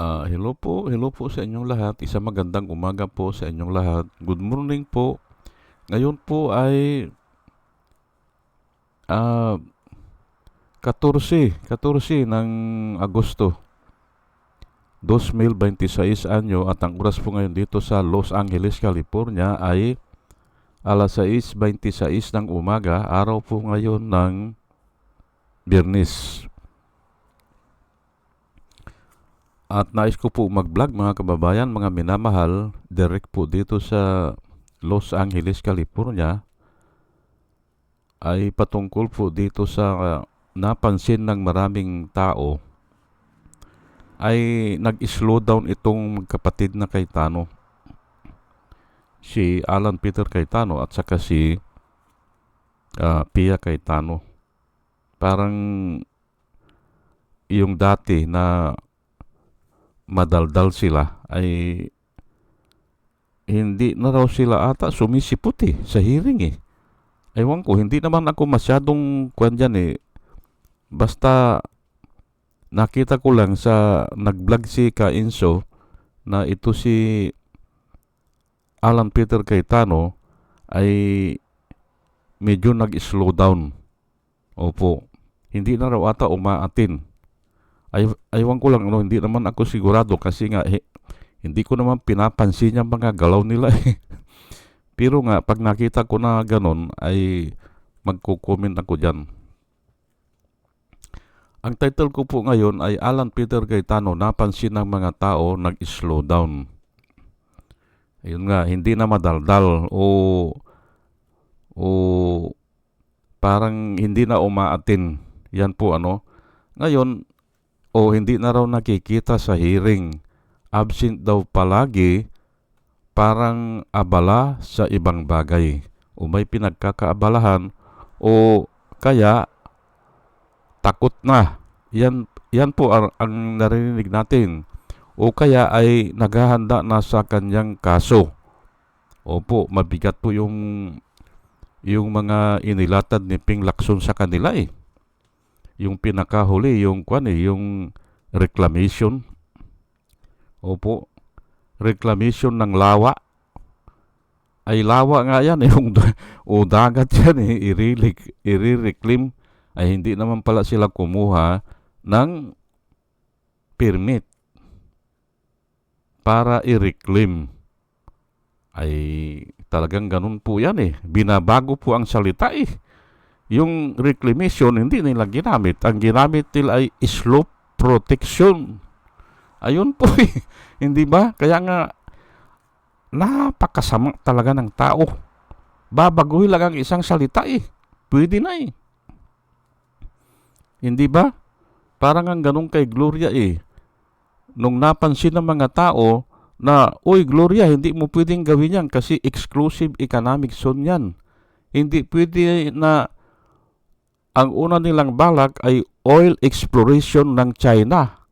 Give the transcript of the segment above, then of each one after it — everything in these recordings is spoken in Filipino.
Hello po sa inyong lahat. Isang magandang umaga po sa inyong lahat. Good morning po. Ngayon po ay ah, 14 ng Agosto 2026 anyo at ang oras po ngayon dito sa Los Angeles, California ay alas 6:26 ng umaga. Araw po ngayon ng Biyernes. At nais ko po mag-vlog mga kababayan, mga minamahal, direct po dito sa Los Angeles, California, ay patungkol po dito sa napansin ng maraming tao ay nag-slow down itong magkapatid na Cayetano, si Alan Peter Cayetano at saka si Pia Cayetano. Parang yung dati na madaldal sila ay hindi na raw sila ata sumisipot sa hearing Ewan ko, hindi naman ako masyadong kwan dyan Basta nakita ko lang sa nag-vlog si Kainso na ito si Alan Peter Cayetano ay medyo nag-slow down. Opo, hindi na raw ata umaatin. Aywan ko lang, hindi naman ako sigurado kasi nga hindi ko naman pinapansin yung mga galaw nila Pero nga, pag nakita ko na ganon, ay magko-comment ako dyan. Ang title ko po ngayon ay Alan Peter Cayetano, napansin ng mga tao, nag-slow down. Ayun nga, hindi na madaldal o parang hindi na umaatin. Yan po Ngayon, hindi na raw nakikita sa hearing. Absent daw palagi, parang abala sa ibang bagay. O may pinagkakaabalahan o kaya takot na. Yan po ang narinig natin. O kaya ay naghahanda na sa kanyang kaso. Opo, mabigat po yung mga inilatad ni Ping Lacson sa kanila Yung pinakahuli, yung reclamation. Opo, reclamation ng lawa. Ay lawa nga yan, yung dagat yan i-reclaim. Ay hindi naman pala sila kumuha ng permit para i-reclaim. Ay talagang ganun po yan Binabago po ang salita Yung reclamation, hindi nila ginamit. Ang ginamit nila ay slope protection. Ayun po Hindi ba? Kaya nga, napakasama talaga ng tao. Babaguhin lang ang isang salita Pwede na Hindi ba? Parang ang ganun kay Gloria Nung napansin ng mga tao na, Uy Gloria, hindi mo pwedeng gawin yan kasi exclusive economic zone yan. Hindi pwede na ang una nilang balak ay oil exploration ng China.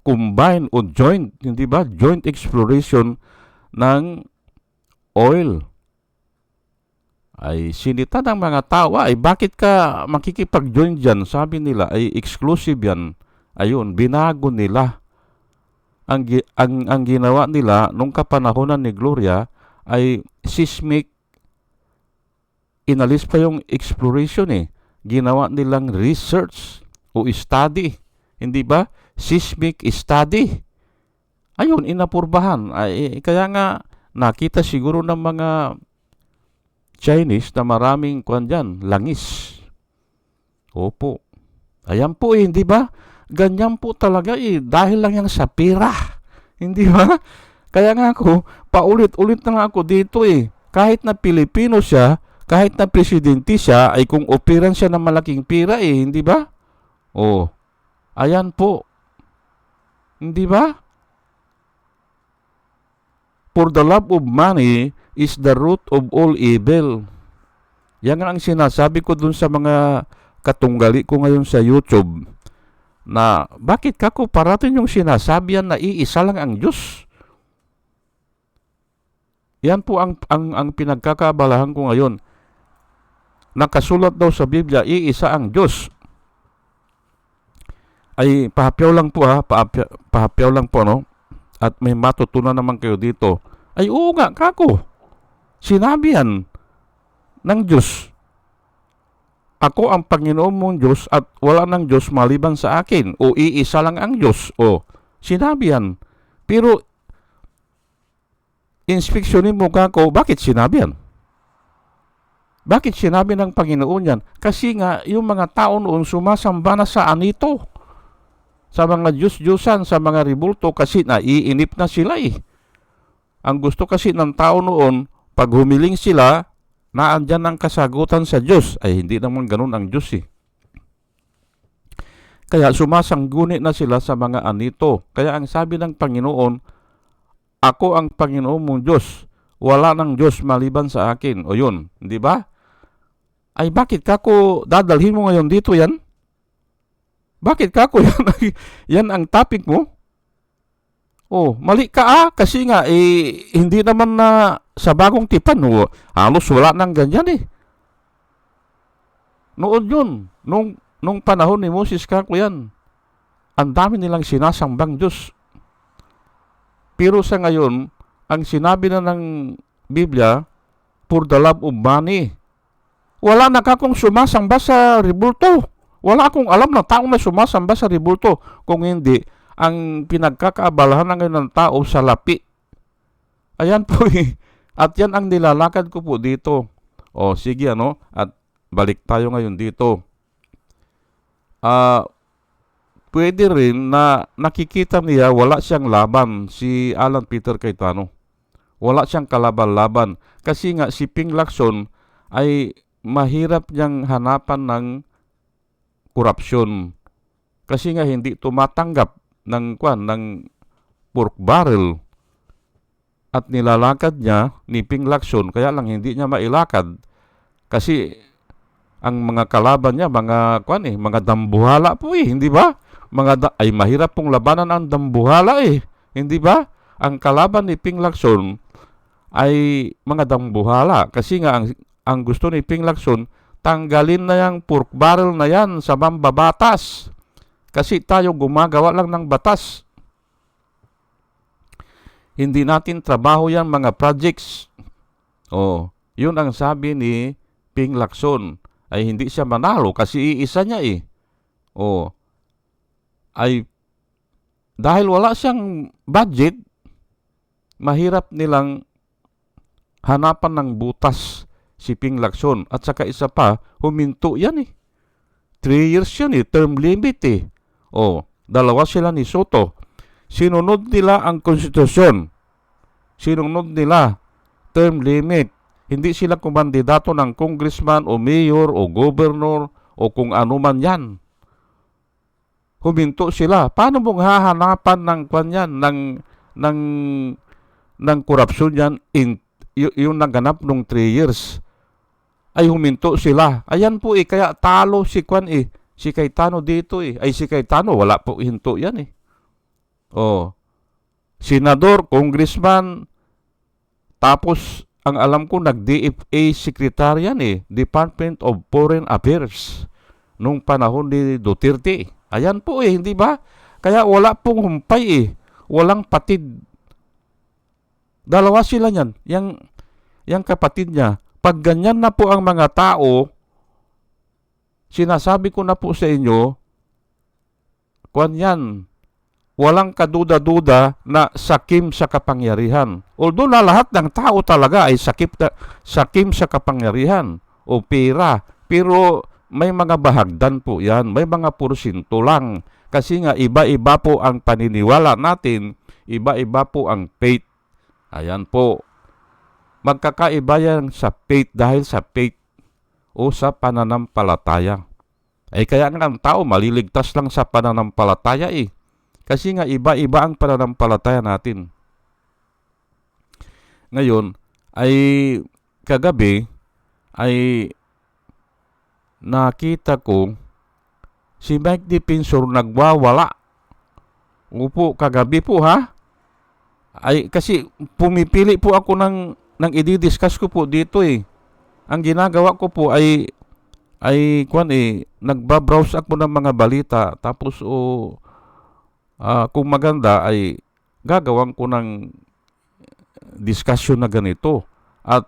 Combine o joint, hindi ba? Joint exploration ng oil. Ay sinita ng mga tao, bakit ka makikipag-join dyan? Sabi nila, ay exclusive yan. Ayun, binago nila. Ang ginawa nila nung kapanahonan ni Gloria ay seismic. Inalis pa yung exploration Ginawa nilang research o study. Hindi ba? Seismic study. Ayun, inapurbahan. Kaya nga, nakita siguro ng mga Chinese na maraming langis. Opo. Ayan po hindi ba? Ganyan po talaga dahil lang yan sa pera. Hindi ba? Kaya nga ako, paulit-ulit na nga ako dito Kahit na Pilipino siya, kahit na presidente siya, ay kung operan siya ng malaking pera hindi ba? Ayan po. Hindi ba? For the love of money is the root of all evil. Yan ang sinasabi ko dun sa mga katunggali ko ngayon sa YouTube na bakit kako parating yung sinasabi yan na iisa lang ang Diyos. Yan po ang pinagkakaabalahan ko ngayon. Nakasulat daw sa Biblia, iisa ang Diyos. Ay pahapyaw lang po pahapyaw lang po at may matutunan naman kayo dito. Ay oo nga, kako. Sinabi yan ng Diyos. Ako ang Panginoon mong Diyos at wala ng Diyos maliban sa akin. O iisa lang ang Diyos. O, sinabi yan. Pero, inspeksyonin mo kako, bakit sinabi yan? Bakit sinabi ng Panginoon yan? Kasi nga, yung mga tao noon sumasamba na sa anito. Sa mga Diyos-Diyosan, sa mga ribulto, kasi naiinip na sila eh. Ang gusto kasi ng tao noon, pag humiling sila, naandyan ang kasagutan sa Diyos. Ay, hindi naman ganun ang Diyos eh. Kaya sumasangguni na sila sa mga anito. Kaya ang sabi ng Panginoon, ako ang Panginoon mong Diyos. Wala ng Diyos maliban sa akin. O yun, di ba? Ay, bakit kako dadalhin mo ngayon dito yan? Bakit kako yan? Yan ang topic mo? Oh, mali ka kasi nga hindi naman na sa bagong tipan, halos wala nang ganyan eh. Noon yun, nung panahon ni Moses kako yan, ang dami nilang sinasambang Diyos. Pero sa ngayon, ang sinabi na ng Biblia, for the love of money. Wala na kakong sumasamba sa ribulto. Wala akong alam na taong na sumasamba sa ribulto. Kung hindi, ang pinagkakaabalahan na ngayon ng tao sa lapi. Ayan po eh. At yan ang nilalakad ko po dito. O sige ano, at balik tayo ngayon dito. Pwede rin na nakikita niya wala siyang laban si Alan Peter Cayetano. Wala siyang kalaban-laban. Kasi nga si Ping Lacson ay mahirap niyang hanapan ng korupsyon. Kasi nga hindi tumatanggap ng pork barrel. At nilalakad niya ni Ping Lacson, kaya lang hindi niya mailakad. Kasi ang mga kalaban niya, mga dambuhala po eh, hindi ba? Ay mahirap pong labanan ang dambuhala eh, hindi ba? Ang kalaban ni Ping Lacson ay mga dambuhala. Kasi nga ang gusto ni Ping Lacson, tanggalin na yung pork barrel na yan sa mambabatas. Kasi tayo gumagawa lang ng batas. Hindi natin trabaho yan mga projects. Yun ang sabi ni Ping Lacson. Ay hindi siya manalo kasi iisa niya eh. Ay dahil wala siyang budget, mahirap nilang hanapan ng butas si Ping Lacson. At saka isa pa, huminto yan eh. 3 years yan eh, term limit eh. Dalawa sila ni Soto. Sinunod nila ang konstitusyon. Sinunod nila term limit. Hindi sila kumandidato ng congressman o mayor o governor o kung ano man yan. Huminto sila. Paano mong hahanapan ng kanyan, ng korupsyon yan yung naganap nung 3 years? Ay huminto sila. Ayan po eh, kaya talo si si Cayetano dito eh. Ay si Cayetano, wala po hinto yan eh. Senador, congressman, tapos ang alam ko nag-DFA secretary yan eh, Department of Foreign Affairs nung panahon ni Duterte. Ayan po eh, hindi ba? Kaya wala pong humpay eh. Walang patid. Dalawa sila niyan. Yang kapatid niya. Pag ganyan na po ang mga tao, sinasabi ko na po sa inyo, yan, walang kaduda-duda na sakim sa kapangyarihan. Although na lahat ng tao talaga ay sakim sa kapangyarihan o pera. Pero may mga bahagdan po yan. May mga porsyento lang. Kasi nga iba-iba po ang paniniwala natin. Iba-iba po ang faith. Ayan po. Magkakaiba yan sa faith dahil sa faith o sa pananampalataya. Kaya nga ang tao maliligtas lang sa pananampalataya eh. Kasi nga iba-iba ang pananampalataya natin. Ngayon, ay kagabi, ay nakita ko si Mike Defensor nagwawala. Upo, kagabi po ha. Ay kasi pumipili po ako ng i-discuss ko po dito eh. Ang ginagawa ko po ay nagbabrowse ako ng mga balita tapos kung maganda ay gagawan ko ng discussion na ganito. At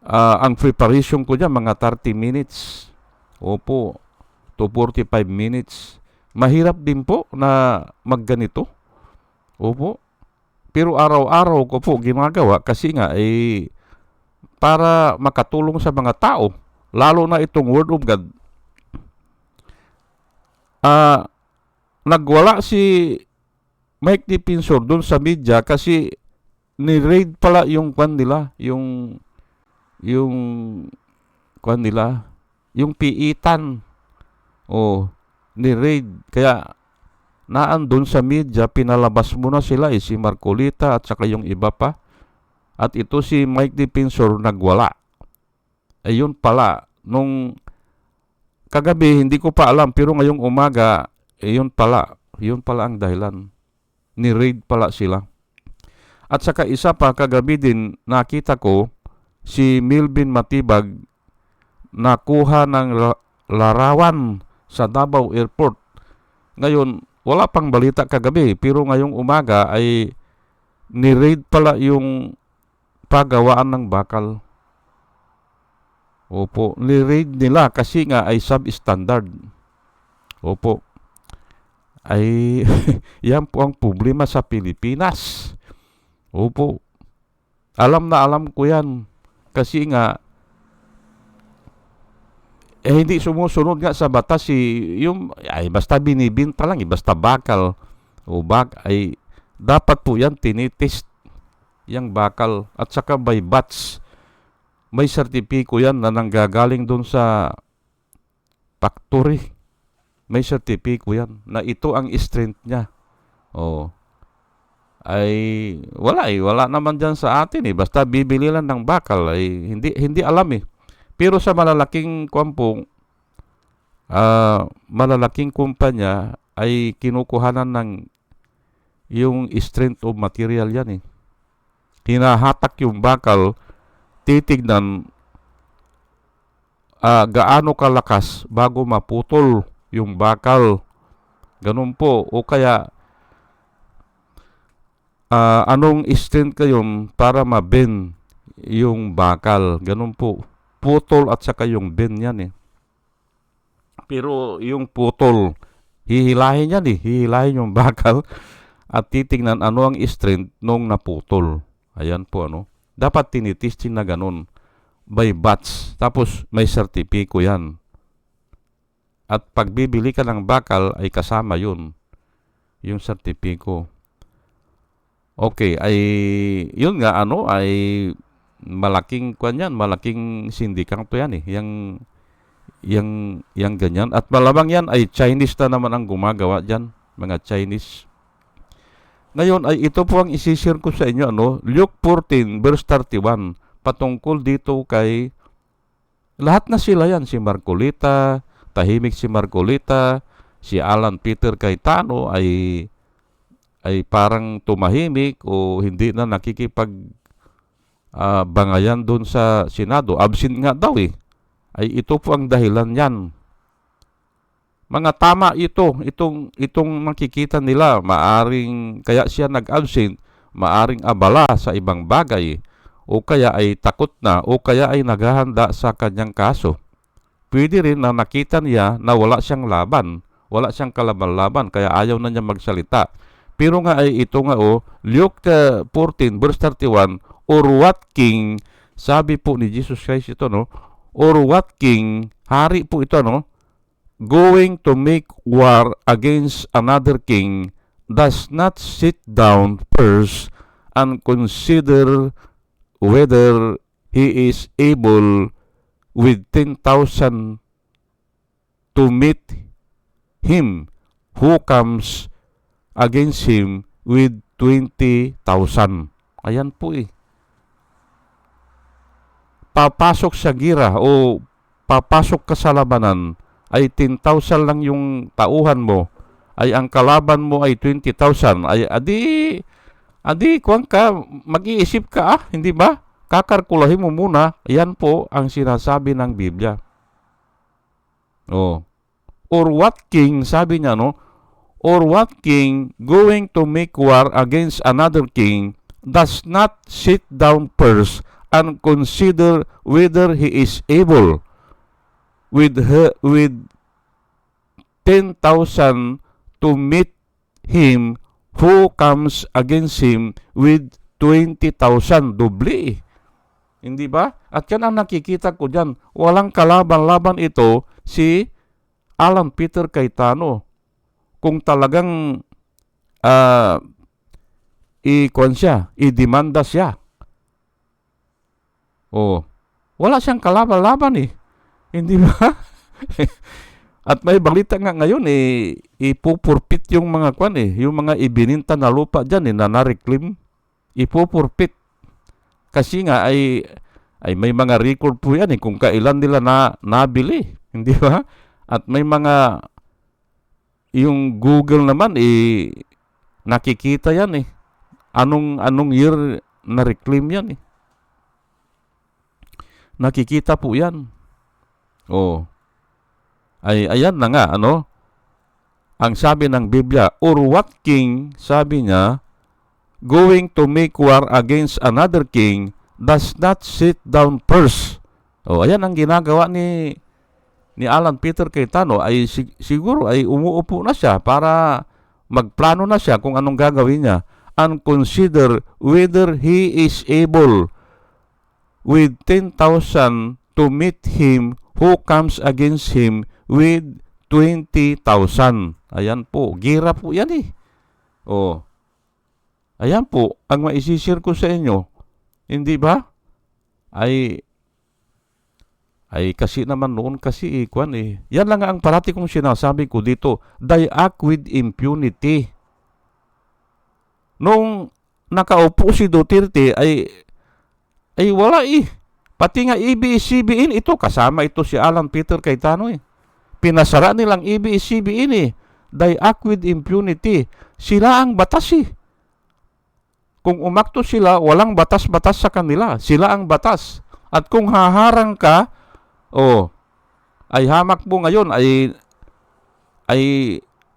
ang preparation ko dyan, mga 30 minutes. Opo, to 45 minutes. Mahirap din po na magganito. Opo. Pero araw-araw ko po ginagawa kasi nga para makatulong sa mga tao. Lalo na itong Word of God. Nagwala si Mike Defensor doon sa media kasi ni-raid pala yung kwan nila, yung kwan nila, yung piitan. Ni-raid. Kaya naandun sa media, pinalabas muna sila si Marcolita at saka yung iba pa. At ito si Mike Defensor nagwala. Ayun pala, nung kagabi hindi ko pa alam pero ngayong umaga, yun pala ang dahilan. Ni-raid pala sila. At saka isa pa, kagabi din nakita ko si Milvin Matibag nakuha ng larawan sa Davao Airport. Ngayon, wala pang balita kagabi, pero ngayong umaga ay ni-raid pala yung paggawaan ng bakal. Opo, ni-raid nila kasi nga ay substandard. Opo. Ay, yan po ang problema sa Pilipinas. Opo. Alam na alam ko yan. Kasi nga, hindi sumusunod nga sa batas basta binibinta lang, basta bakal. Ay dapat po yan tinitest, yung bakal. At saka by batch. May sertipiko yan na nanggagaling doon sa factory. May sertipiko yan na ito ang strength niya. Wala naman dyan sa atin basta bibili lang ng bakal hindi alam pero sa malalaking malalaking kumpanya ay kinukuhanan ng yung strength of material yan hinahatak yung bakal, titignan gaano kalakas bago maputol yung bakal, ganun po. O kaya anong strength kayo para ma-bend yung bakal, ganun po. Putol at saka yung bend yan Pero yung putol, hihilahin yan hihilahin yung bakal at titingnan ano ang strength nung naputol. Ayan po dapat tinitesting na ganun by batch, tapos may sertipiko yan. At pag bibili ka ng bakal ay kasama yun, yung sertipiko. Okay, yun nga ay malaking malaking sindikang to yan yung ganyan. At malamang yan ay Chinese na naman ang gumagawa dyan, mga Chinese. Ngayon ay ito po ang isishare ko sa inyo Luke 14 verse 31 patungkol dito kay lahat na sila yan, si Marcolita, tahimik si Marcolita, si Alan Peter Cayetano ay parang tumahimik o hindi na nakikipag bangayan doon sa Senado. Absent nga daw ay ito po ang dahilan yan. Mga tama itong makikita nila, maaring kaya siya nag-absent, maaring abala sa ibang bagay, o kaya ay takot na, o kaya ay naghahanda sa kanyang kaso. Pwede rin na nakita niya na wala siyang laban, wala siyang kalaban-laban, kaya ayaw na niya magsalita. Pero nga ay ito nga Luke 14 verse 31, or what king, sabi po ni Jesus Christ ito or what king, hari po ito going to make war against another king, does not sit down first and consider whether he is able with 10,000 to meet him who comes against him with 20,000. Ayan po papasok sa gira o papasok ka sa labanan ay 10,000 lang yung tauhan mo, ay ang kalaban mo ay 20,000, ay adi kuwan ka, mag-iisip ka hindi ba? Kakalkulahin mo muna. Yan po ang sinasabi ng Biblia. Or what king, sabi niya or what king going to make war against another king does not sit down first and consider whether he is able with 10,000 to meet him who comes against him with 20,000? Doble. Hindi ba? At yan ang nakikita ko dyan. Walang kalaban-laban ito si Alan Peter Cayetano. Kung talagang i-demanda siya. Wala siyang kalaban-laban eh. Hindi ba? At may balita nga ngayon ipupurpit yung mga yung mga ibininta na lupa diyan na na-reclaim, ipupurpit. Kasi nga ay may mga record po yan kung kailan nila nabili, hindi ba? At may mga yung Google naman nakikita yan anong year na-reclaim yan nakikita po yan. Ayan na nga, ang sabi ng Biblia, or what king, sabi niya, going to make war against another king does not sit down first. Ayan ang ginagawa ni Alan Peter Cayetano, siguro umuupo na siya para magplano na siya kung anong gagawin niya and consider whether he is able with 10,000 to meet him who comes against him with 20,000. Ayan po, gira po yan Ayan po, ang maisishare ko sa inyo, hindi ba? Ay kasi naman noon kasi yan lang ang parati kong sinasabi ko dito, they act with impunity. Nung nakaupo si Duterte ay wala Pati nga ABS-CBN ito, kasama ito si Alan Peter Cayetano Pinasara nilang ABS-CBN They act with impunity. Sila ang batas Kung umakto sila, walang batas-batas sa kanila. Sila ang batas. At kung haharang ka, ay hamak mo ngayon, ay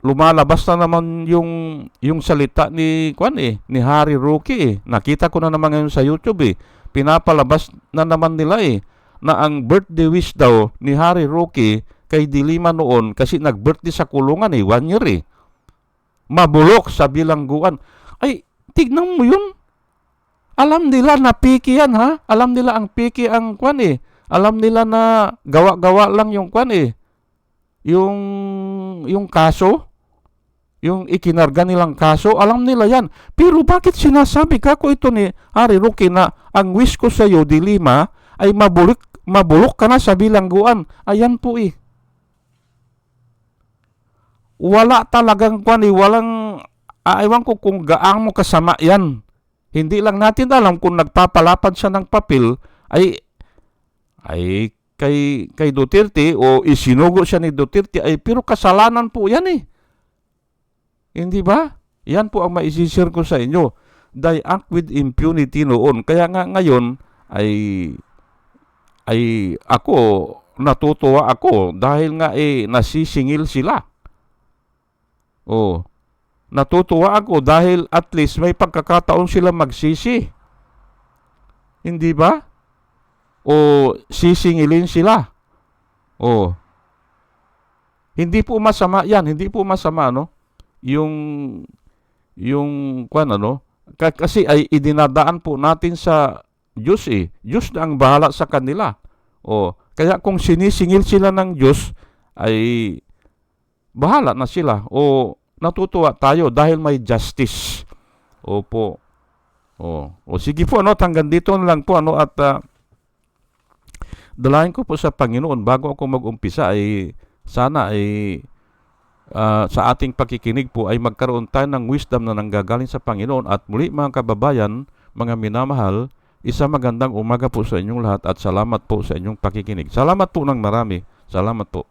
lumalabas na naman yung salita ni Harry Roque Nakita ko na naman ngayon sa YouTube Pinapalabas na naman nila na ang birthday wish daw ni Harry Roque kay Dilima noon kasi nag-birthday sa kulungan 1 year Mabulok sa bilangguan. Ay, tignan mo yun. Alam nila na piki yan Alam nila ang piki ang Alam nila na gawa-gawa lang yung yung kaso. Yung ikinarga nilang kaso, alam nila yan. Pero bakit sinasabi kako ito ni Harry Roque na ang wish ko sa iyo, Dilima, ay mabulok ka na sa bilangguan? Ayan po Wala talagang walang, ewan ko kung gaang mo kasama yan. Hindi lang natin alam kung nagpapalapad siya ng papel, ay kay Duterte o isinugo siya ni Duterte, pero kasalanan po yan Hindi ba? Yan po ang maisishare ko sa inyo. They act with impunity noon. Kaya nga ngayon ay ako, natutuwa ako dahil nga nasisingil sila. Natutuwa ako dahil at least may pagkakataon sila magsisi. Hindi ba? Sisingilin sila. Hindi po masama yan. Hindi po masama, yung kasi ay idinadaan po natin sa Diyos Diyos na ang bahala sa kanila. Kaya kung sinisingil sila ng Diyos ay bahala na sila. Natutuwa tayo dahil may justice. Opo. Sige po hanggang dito na lang po at dalayan ko po sa Panginoon bago ako mag-umpisa sana sa ating pakikinig po ay magkaroon tayo ng wisdom na nanggagaling sa Panginoon. At muli mga kababayan, mga minamahal, magandang umaga po sa inyong lahat at salamat po sa inyong pakikinig. Salamat po ng marami. Salamat po.